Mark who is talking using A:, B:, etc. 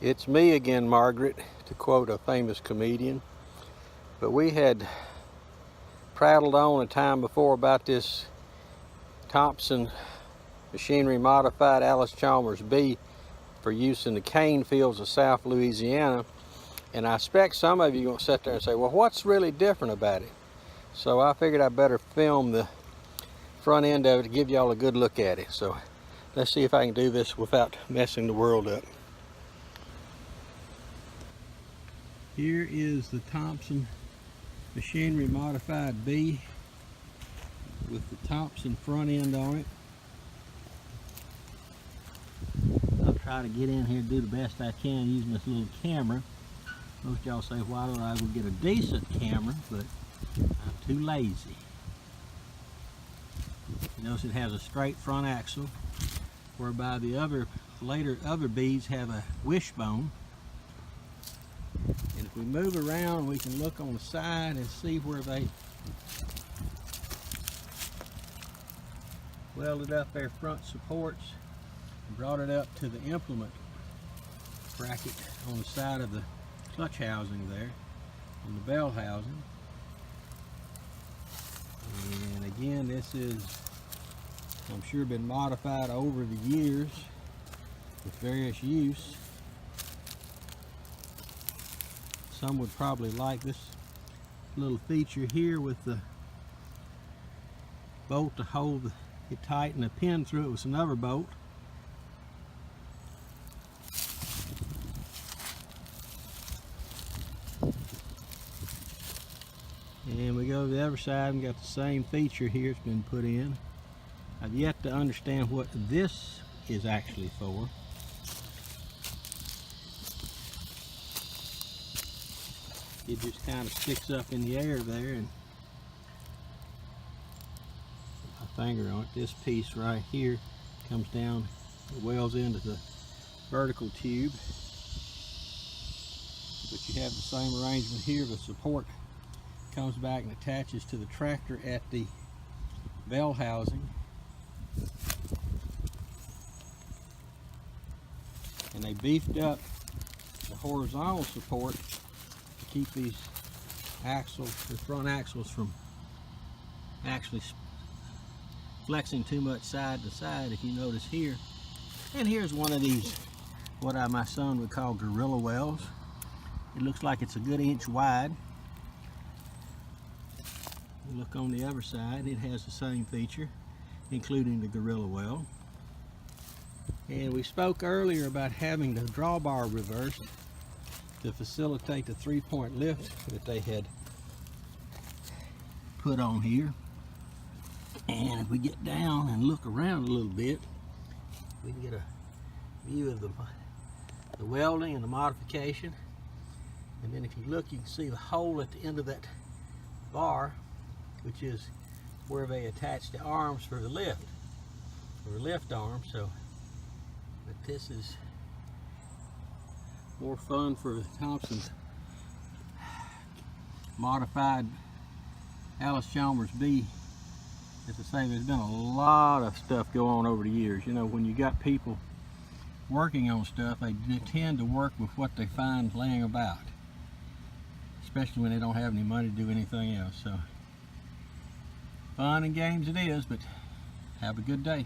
A: It's me again, Margaret, to quote a famous comedian. But we had prattled on a time before about this Thomson Machinery Modified Allis Chamlers B for use in the cane fields of South Louisiana. And I expect some of you are going to sit there and say, well, what's really different about it? So I figured I better film the front end of it to give y'all a good look at it. So let's see if I can do this without messing the world up. Here is the Thomson Machinery Modified B with the Thomson front end on it. I'll try to get in here and do the best I can using this little camera. Most of y'all say, why don't I go get a decent camera? But I'm too lazy. You notice it has a straight front axle, whereby the other Bs have a wishbone. And if we move around, we can look on the side and see where they welded up their front supports and brought it up to the implement bracket on the side of the clutch housing there, on the bell housing. And again, this is, I'm sure, been modified over the years with various use. Some would probably like this little feature here with the bolt to hold it tight and a pin through it with another bolt. And we go to the other side and got the same feature here. It's been put in. I've yet to understand what this is actually for. It just kind of sticks up in the air there, and my finger on it. This piece right here comes down, it welds into the vertical tube. But you have the same arrangement here. The support comes back and attaches to the tractor at the bell housing. And they beefed up the horizontal support to keep these axles, the front axles, from actually flexing too much side to side, if you notice here. And here's one of these, what my son would call gorilla wells. It looks like it's a good inch wide. You look on the other side, it has the same feature, including the gorilla well. And we spoke earlier about having the drawbar reversed to facilitate the 3-point lift that they had put on here. And if we get down and look around a little bit, we can get a view of the welding and the modification. And then if you look, you can see the hole at the end of that bar, which is where they attach the arms for the lift, or lift arms. So, but this is more fun for the Thomson's modified Allis Chalmers B. As I say, there's been a lot of stuff go on over the years. You know, when you got people working on stuff, they tend to work with what they find laying about, especially when they don't have any money to do anything else. So, fun and games it is, but have a good day.